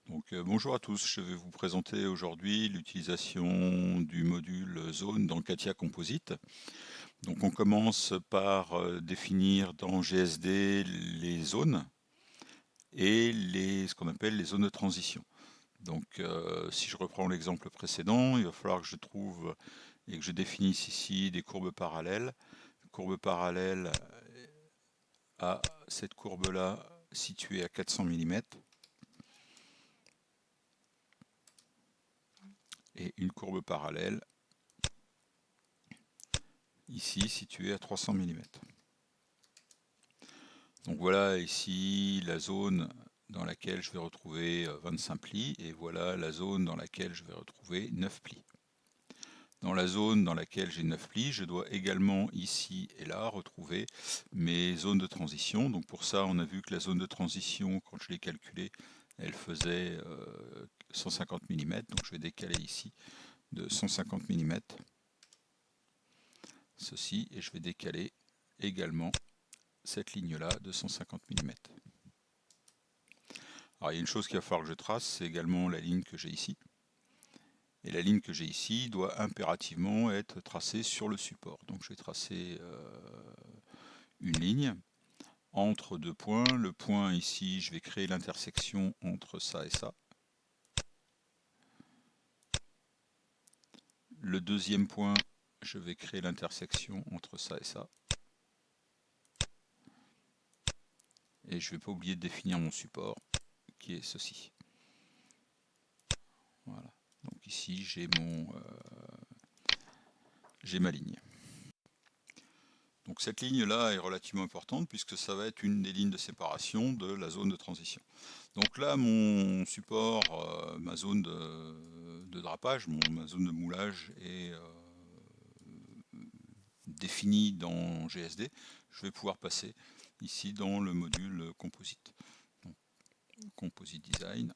Bonjour à tous, je vais vous présenter aujourd'hui l'utilisation du module zone dans CATIA Composite. Donc on commence par définir dans GSD les zones et ce qu'on appelle les zones de transition. Si je reprends l'exemple précédent, il va falloir que je trouve et que je définisse ici des courbes parallèles. Courbe parallèle à cette courbe-là située à 400 mm et une courbe parallèle ici située à 300 mm. Donc voilà ici la zone dans laquelle je vais retrouver 25 plis et voilà la zone dans laquelle je vais retrouver 9 plis. Dans la zone dans laquelle j'ai 9 plis, je dois également ici et là retrouver mes zones de transition. Donc pour ça, on a vu que la zone de transition, quand je l'ai calculée, elle faisait 150 mm. Donc je vais décaler ici de 150 mm ceci et je vais décaler également cette ligne-là de 150 mm. Alors il y a une chose qu'il va falloir que je trace, c'est également la ligne que j'ai ici. Et la ligne que j'ai ici doit impérativement être tracée sur le support. Donc je vais tracer une ligne entre deux points. Le point ici, je vais créer l'intersection entre ça et ça. Le deuxième point, je vais créer l'intersection entre ça et ça. Et je ne vais pas oublier de définir mon support, qui est ceci. Voilà. Donc ici, j'ai ma ligne. Donc cette ligne-là est relativement importante puisque ça va être une des lignes de séparation de la zone de transition. Donc là, mon support, ma zone de drapage, ma zone de moulage est définie dans GSD. Je vais pouvoir passer ici dans le module Composite. Donc, Composite Design.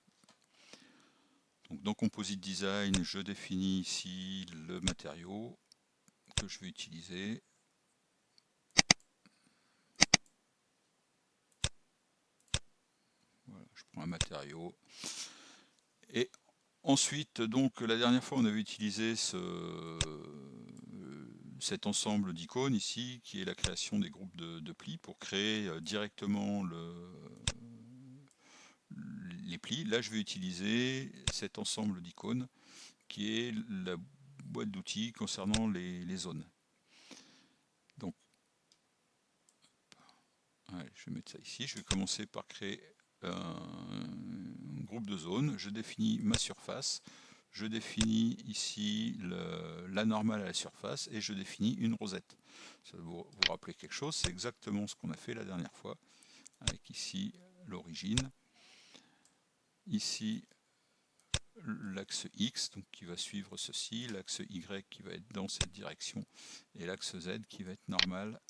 Donc dans Composite Design, je définis ici le matériau que je vais utiliser. Voilà, je prends un matériau. Et ensuite, donc la dernière fois, on avait utilisé cet ensemble d'icônes ici, qui est la création des groupes de plis pour créer directement les plis. Là, je vais utiliser cet ensemble d'icônes qui est la boîte d'outils concernant les zones. Donc, allez, je vais mettre ça ici. Je vais commencer par créer un groupe de zones. Je définis ma surface. Je définis ici la normale à la surface et je définis une rosette. Ça va vous rappeler quelque chose, c'est exactement ce qu'on a fait la dernière fois, avec ici l'origine, ici l'axe X donc qui va suivre ceci, l'axe Y qui va être dans cette direction et l'axe Z qui va être normal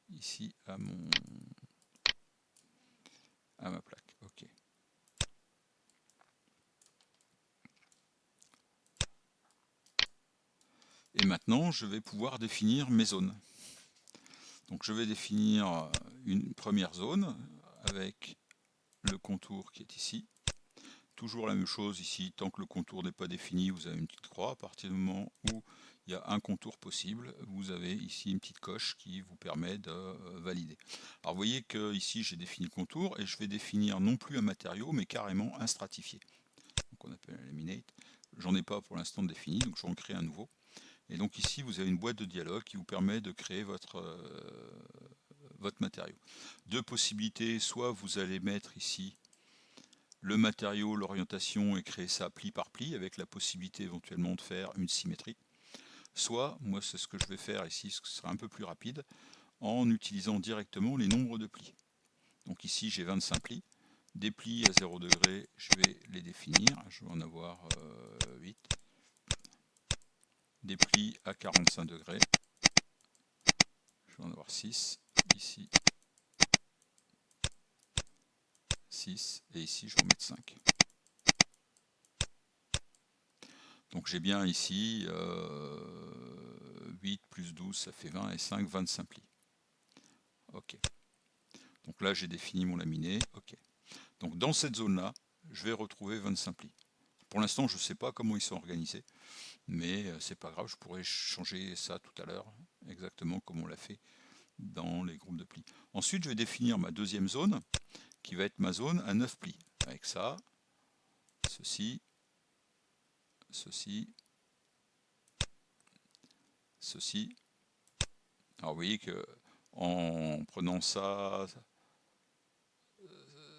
ici à ma plaque. Ok. Et maintenant, je vais pouvoir définir mes zones. Donc je vais définir une première zone avec le contour qui est ici. Toujours la même chose ici, tant que le contour n'est pas défini, vous avez une petite croix. À partir du moment où il y a un contour possible, vous avez ici une petite coche qui vous permet de valider. Alors vous voyez que ici j'ai défini le contour et je vais définir non plus un matériau, mais carrément un stratifié. Donc on appelle eliminate. J'en ai pas pour l'instant défini, donc je vais en créer un nouveau. Et donc ici, vous avez une boîte de dialogue qui vous permet de créer votre matériau. Deux possibilités, soit vous allez mettre ici le matériau, l'orientation et créer ça pli par pli avec la possibilité éventuellement de faire une symétrie. Soit, moi c'est ce que je vais faire ici, ce sera un peu plus rapide, en utilisant directement les nombres de plis. Donc ici j'ai 25 plis. Des plis à 0 degré, je vais les définir. Je vais en avoir 8. Des plis à 45 degrés, je vais en avoir 6. Ici 6 et ici je vais en mettre 5. Donc j'ai bien ici 8 plus 12 ça fait 20 et 5, 25 plis. Ok. Donc là j'ai défini mon laminé. Ok. Donc dans cette zone là, je vais retrouver 25 plis. Pour l'instant, je ne sais pas comment ils sont organisés, mais c'est pas grave, je pourrais changer ça tout à l'heure, exactement comme on l'a fait dans les groupes de plis. Ensuite, je vais définir ma deuxième zone, qui va être ma zone à 9 plis, avec ça, ceci, ceci, ceci. Alors vous voyez que en prenant ça,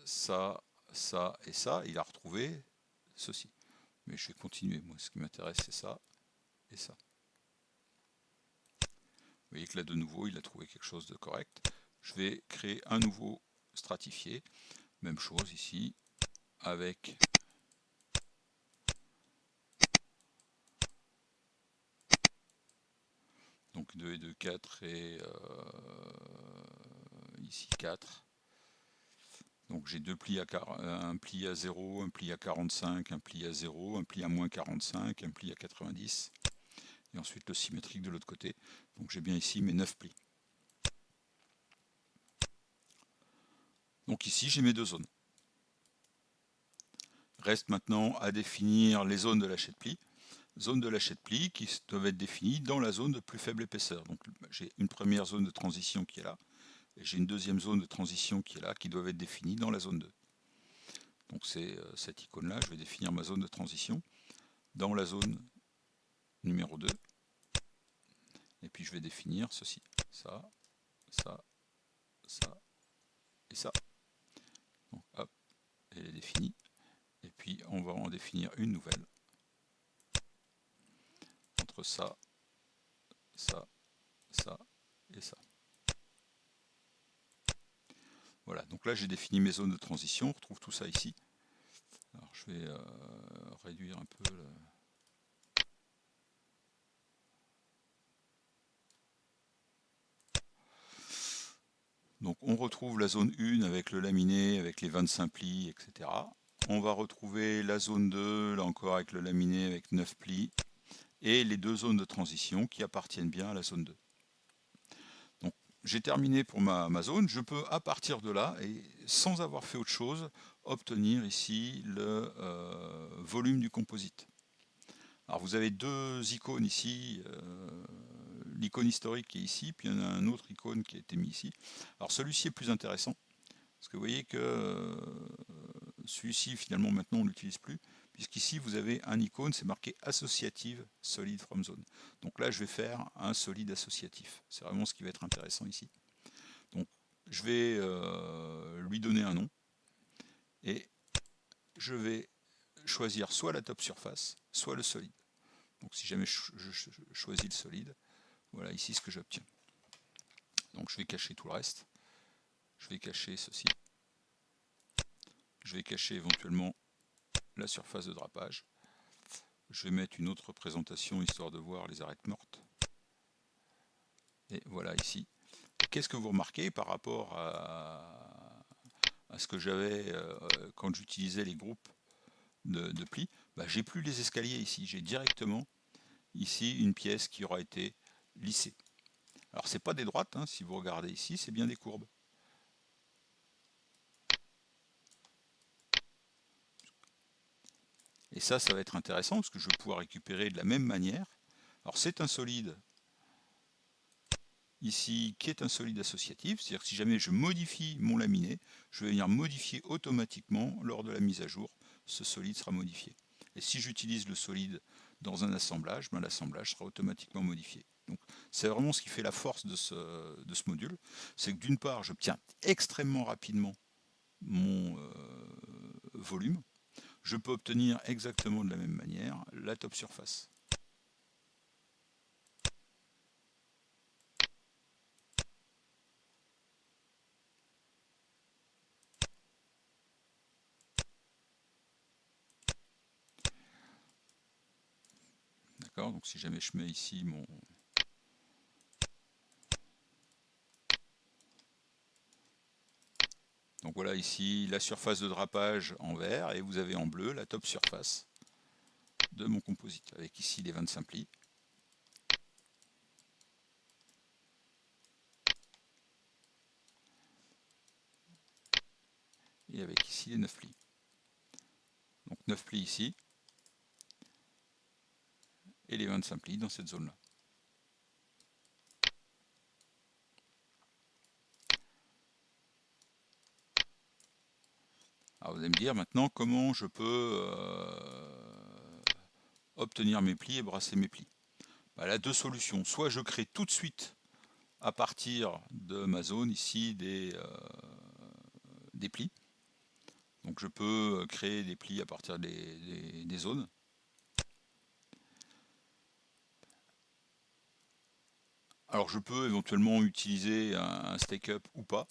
ça, ça et ça, il a retrouvé ceci. Mais je vais continuer, moi ce qui m'intéresse c'est ça et ça. Vous voyez que là de nouveau il a trouvé quelque chose de correct. Je vais créer un nouveau stratifié, même chose ici, avec donc 2 et 2, 4 et ici 4. Donc j'ai deux plis un pli à 0, un pli à 45, un pli à 0, un pli à moins 45, un pli à 90. Et ensuite le symétrique de l'autre côté. Donc j'ai bien ici mes 9 plis. Donc ici j'ai mes deux zones. Reste maintenant à définir les zones de lâcher de plis. Zones de lâcher de plis qui doivent être définies dans la zone de plus faible épaisseur. Donc j'ai une première zone de transition qui est là, et j'ai une deuxième zone de transition qui est là, qui doivent être définies dans la zone 2. Donc c'est cette icône-là, je vais définir ma zone de transition dans la zone numéro 2. Et puis je vais définir ceci, ça, ça, ça et ça. Donc hop, elle est définie. Et puis on va en définir une nouvelle entre ça, ça, ça et ça. Voilà, donc là j'ai défini mes zones de transition, on retrouve tout ça ici. Alors je vais réduire un peu le... Donc on retrouve la zone 1 avec le laminé, avec les 25 plis, etc. On va retrouver la zone 2, là encore avec le laminé, avec 9 plis, et les deux zones de transition qui appartiennent bien à la zone 2. Donc j'ai terminé pour ma zone, je peux à partir de là, et sans avoir fait autre chose, obtenir ici le volume du composite. Alors vous avez deux icônes ici, l'icône historique qui est ici, puis il y en a un autre icône qui a été mis ici. Alors celui-ci est plus intéressant, parce que vous voyez que celui-ci finalement maintenant on ne l'utilise plus, puisqu'ici vous avez un icône, c'est marqué associative solid from zone. Donc là je vais faire un solide associatif, c'est vraiment ce qui va être intéressant ici. Donc je vais lui donner un nom, et je vais choisir soit la top surface, soit le solide. Donc si jamais je choisis le solide, voilà ici ce que j'obtiens. Donc je vais cacher tout le reste. Je vais cacher ceci. Je vais cacher éventuellement la surface de drapage. Je vais mettre une autre représentation histoire de voir les arêtes mortes. Et voilà ici. Qu'est-ce que vous remarquez par rapport à ce que j'avais quand j'utilisais les groupes de plis? J'ai plus les escaliers ici. J'ai directement ici une pièce qui aura été lissée. Alors c'est pas des droites, hein, si vous regardez ici, c'est bien des courbes. Et ça va être intéressant parce que je vais pouvoir récupérer de la même manière. Alors c'est un solide ici qui est un solide associatif, c'est-à-dire que si jamais je modifie mon laminé, je vais venir modifier automatiquement lors de la mise à jour, ce solide sera modifié. Et si j'utilise le solide dans un assemblage, l'assemblage sera automatiquement modifié. Donc c'est vraiment ce qui fait la force de ce module, c'est que d'une part j'obtiens extrêmement rapidement mon volume, je peux obtenir exactement de la même manière la top surface. D'accord, donc si jamais je mets ici mon... Donc voilà ici la surface de drapage en vert et vous avez en bleu la top surface de mon composite, avec ici les 25 plis. Et avec ici les 9 plis. Donc 9 plis ici, et les 25 plis dans cette zone-là. Alors vous allez me dire maintenant comment je peux obtenir mes plis et brasser mes plis. Bah, là, deux solutions. Soit je crée tout de suite à partir de ma zone ici des plis. Donc je peux créer des plis à partir des zones. Alors je peux éventuellement utiliser un stake-up ou pas.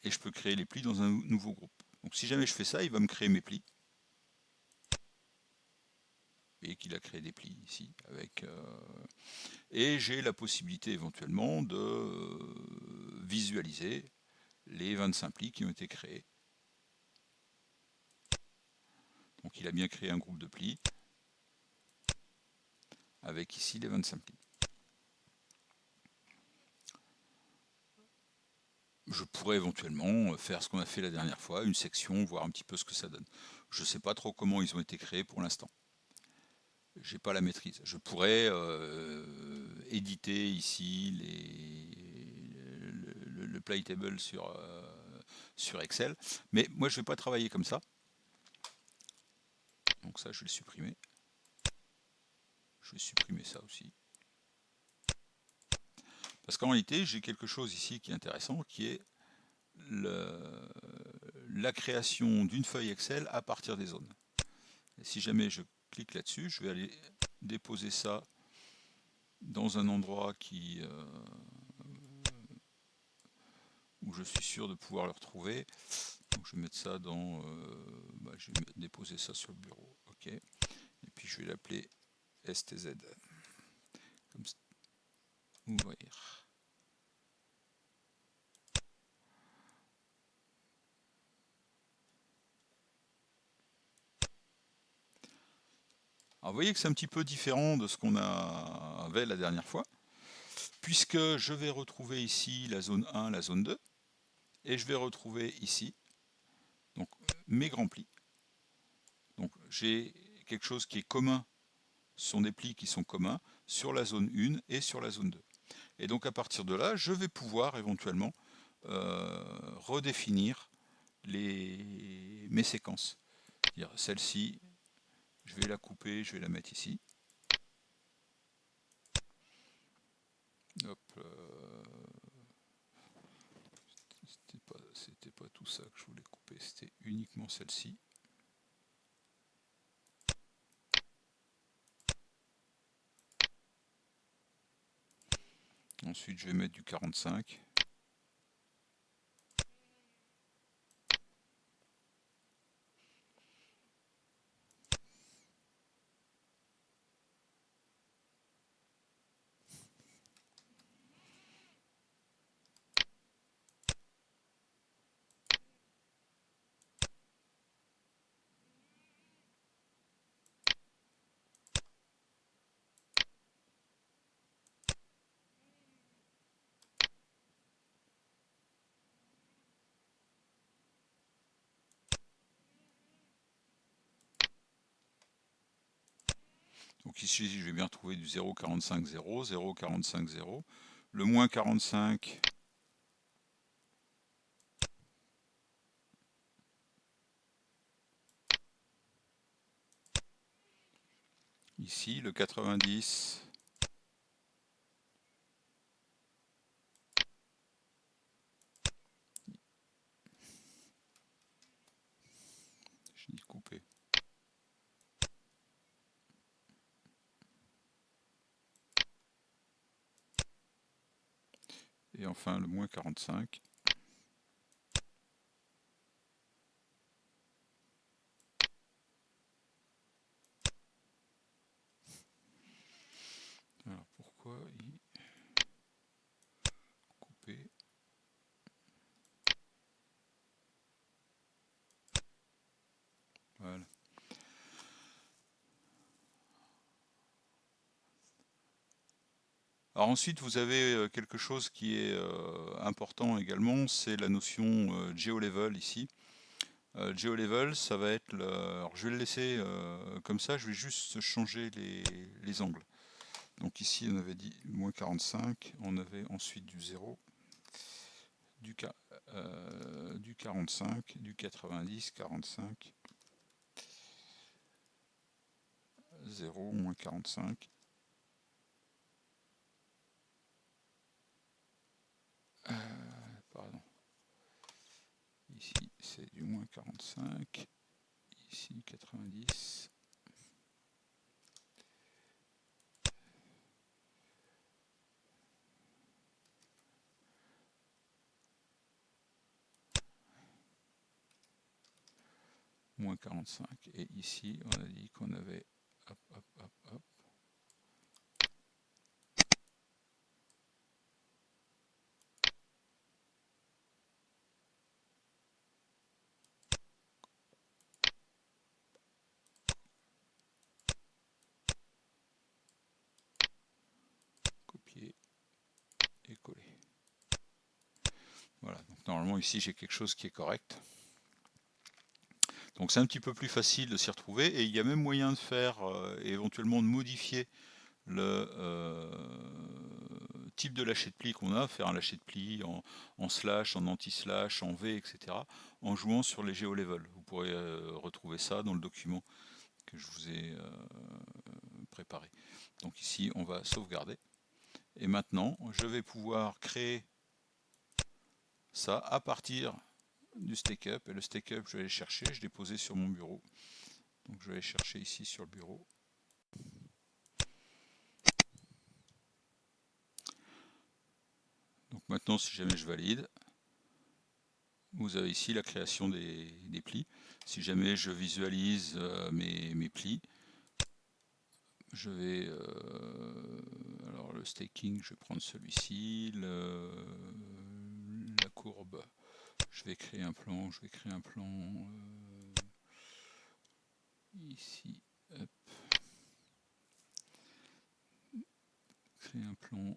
Et je peux créer les plis dans un nouveau groupe. Donc si jamais je fais ça, il va me créer mes plis. Vous voyez qu'il a créé des plis ici. Et j'ai la possibilité éventuellement de visualiser les 25 plis qui ont été créés. Donc il a bien créé un groupe de plis avec ici les 25 plis. Je pourrais éventuellement faire ce qu'on a fait la dernière fois, une section, voir un petit peu ce que ça donne. Je ne sais pas trop comment ils ont été créés pour l'instant. J'ai pas la maîtrise. Je pourrais éditer ici le playtable sur Excel, mais moi je vais pas travailler comme ça. Donc ça je vais le supprimer. Je vais supprimer ça aussi. Parce qu'en réalité j'ai quelque chose ici qui est intéressant, qui est la création d'une feuille Excel à partir des zones. Et si jamais je clique là-dessus, je vais aller déposer ça dans un endroit où je suis sûr de pouvoir le retrouver. Donc je vais mettre ça dans... je vais déposer ça sur le bureau. OK. Et puis je vais l'appeler STZ. Comme ça. Ouvrir. Alors vous voyez que c'est un petit peu différent de ce qu'on avait la dernière fois, puisque je vais retrouver ici la zone 1, la zone 2, et je vais retrouver ici donc, mes grands plis. Donc j'ai quelque chose qui est commun, ce sont des plis qui sont communs sur la zone 1 et sur la zone 2. Et donc à partir de là, je vais pouvoir éventuellement redéfinir mes séquences. Celle-ci, je vais la couper, je vais la mettre ici. Hop, c'était pas tout ça que je voulais couper, c'était uniquement celle-ci. Ensuite, je vais mettre du 45. Donc ici, je vais bien retrouver du 0,45, 0, 0,45, 0. Le moins 45, ici, le 90, je dis couper. Et enfin le moins 45. Alors pourquoi il couper? Voilà. Alors ensuite, vous avez quelque chose qui est important également, c'est la notion GeoLevel ici. GeoLevel, ça va être le... Alors, je vais le laisser comme ça, je vais juste changer les angles. Donc ici, on avait dit moins 45, on avait ensuite du 0, du 45, du 90, 45, 0, moins 45. Pardon. Ici, c'est du moins 45. Ici, du 90. Moins 45. Et ici, on a dit qu'on avait... Hop, hop, hop, hop. Copier et coller. Voilà, donc normalement ici j'ai quelque chose qui est correct. Donc c'est un petit peu plus facile de s'y retrouver et il y a même moyen de faire éventuellement de modifier le type de lâcher de pli qu'on a, faire un lâcher de pli en slash, en anti-slash, en V, etc. en jouant sur les GeoLevel. Vous pourrez retrouver ça dans le document que je vous ai préparé. Donc ici on va sauvegarder. Et maintenant je vais pouvoir créer ça à partir du stake-up. Et le stake-up, je vais aller chercher, je l'ai posé sur mon bureau. Donc je vais aller chercher ici sur le bureau. Donc maintenant, si jamais je valide, vous avez ici la création des plis. Si jamais je visualise mes plis, je vais... alors le staking, je vais prendre celui-ci. La courbe, je vais créer un plan. Je vais créer un plan ici. Hop. Créer un plan.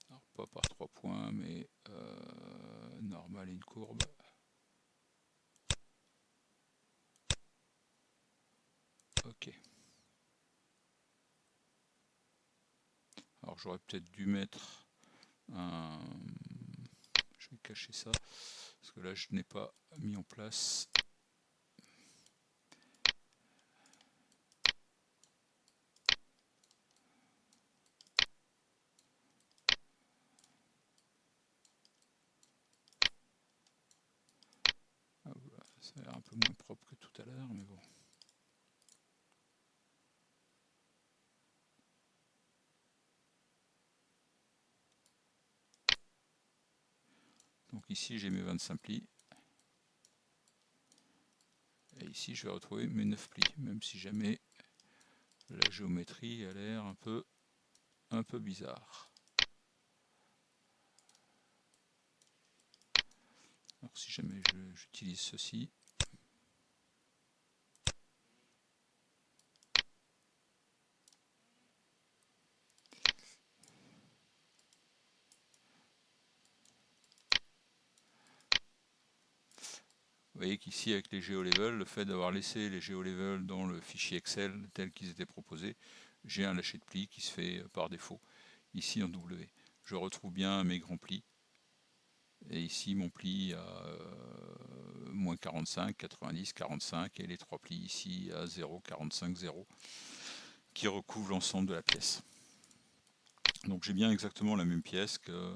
Alors, pas par 3 points, mais normal et une courbe. Ok. Alors j'aurais peut-être dû mettre un... Je vais cacher ça, parce que là je n'ai pas mis en place. Ah, voilà, ça a l'air un peu moins propre que tout à l'heure, mais bon. Donc ici j'ai mes 25 plis. Et ici je vais retrouver mes 9 plis, même si jamais la géométrie a l'air un peu bizarre. Alors si jamais j'utilise ceci, vous voyez qu'ici avec les GeoLevel, le fait d'avoir laissé les GeoLevel dans le fichier Excel tel qu'ils étaient proposés, j'ai un lâcher de plis qui se fait par défaut, ici en W. Je retrouve bien mes grands plis. Et ici mon pli à moins 45, 90, 45 et les 3 plis ici à 0, 45, 0 qui recouvrent l'ensemble de la pièce. Donc j'ai bien exactement la même pièce que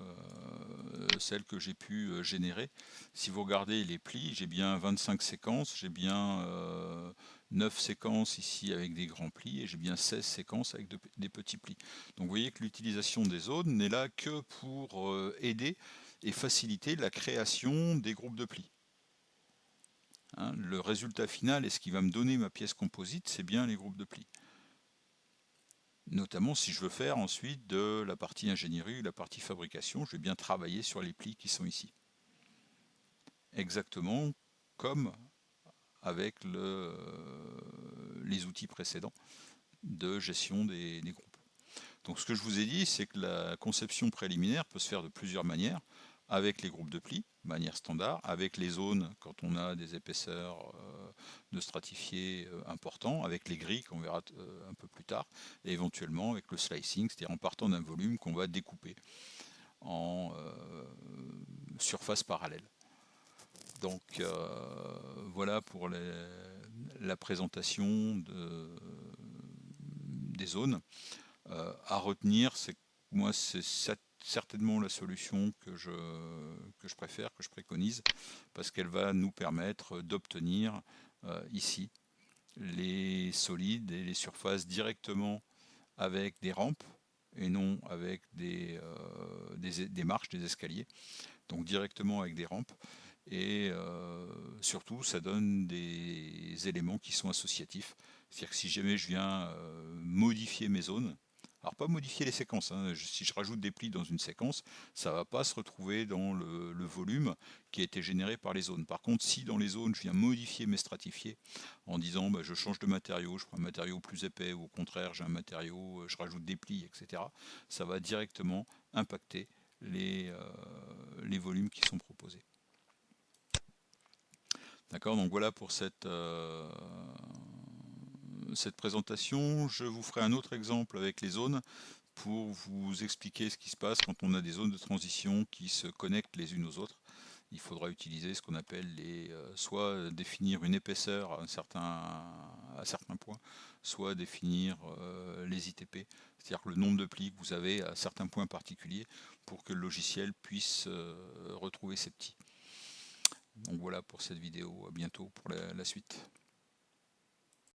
celle que j'ai pu générer. Si vous regardez les plis, j'ai bien 25 séquences, j'ai bien 9 séquences ici avec des grands plis et j'ai bien 16 séquences avec des petits plis. Donc vous voyez que l'utilisation des zones n'est là que pour aider et faciliter la création des groupes de plis. Hein, le résultat final et ce qui va me donner ma pièce composite, c'est bien les groupes de plis. Notamment si je veux faire ensuite de la partie ingénierie, la partie fabrication, je vais bien travailler sur les plis qui sont ici. Exactement comme avec les outils précédents de gestion des groupes. Donc ce que je vous ai dit, c'est que la conception préliminaire peut se faire de plusieurs manières, avec les groupes de plis, manière standard, avec les zones quand on a des épaisseurs de stratifiés importants, avec les grilles qu'on verra un peu plus tard, et éventuellement avec le slicing, c'est-à-dire en partant d'un volume qu'on va découper en surface parallèle. Donc voilà pour la présentation des zones. À retenir, c'est que moi c'est certainement la solution que je préfère, que je préconise, parce qu'elle va nous permettre d'obtenir ici les solides et les surfaces directement avec des rampes et non avec des marches, des escaliers, donc directement avec des rampes. Et surtout, ça donne des éléments qui sont associatifs. C'est-à-dire que si jamais je viens modifier mes zones, alors pas modifier les séquences, hein, si je rajoute des plis dans une séquence, ça ne va pas se retrouver dans le volume qui a été généré par les zones. Par contre, si dans les zones, je viens modifier mes stratifiés en disant bah, je change de matériau, je prends un matériau plus épais, ou au contraire j'ai un matériau, je rajoute des plis, etc., ça va directement impacter les volumes qui sont proposés. D'accord, donc voilà pour cette présentation. Je vous ferai un autre exemple avec les zones pour vous expliquer ce qui se passe quand on a des zones de transition qui se connectent les unes aux autres. Il faudra utiliser ce qu'on appelle soit définir une épaisseur à certains points, soit définir les ITP, c'est-à-dire le nombre de plis que vous avez à certains points particuliers pour que le logiciel puisse retrouver ces petits. Donc voilà pour cette vidéo, à bientôt pour la suite.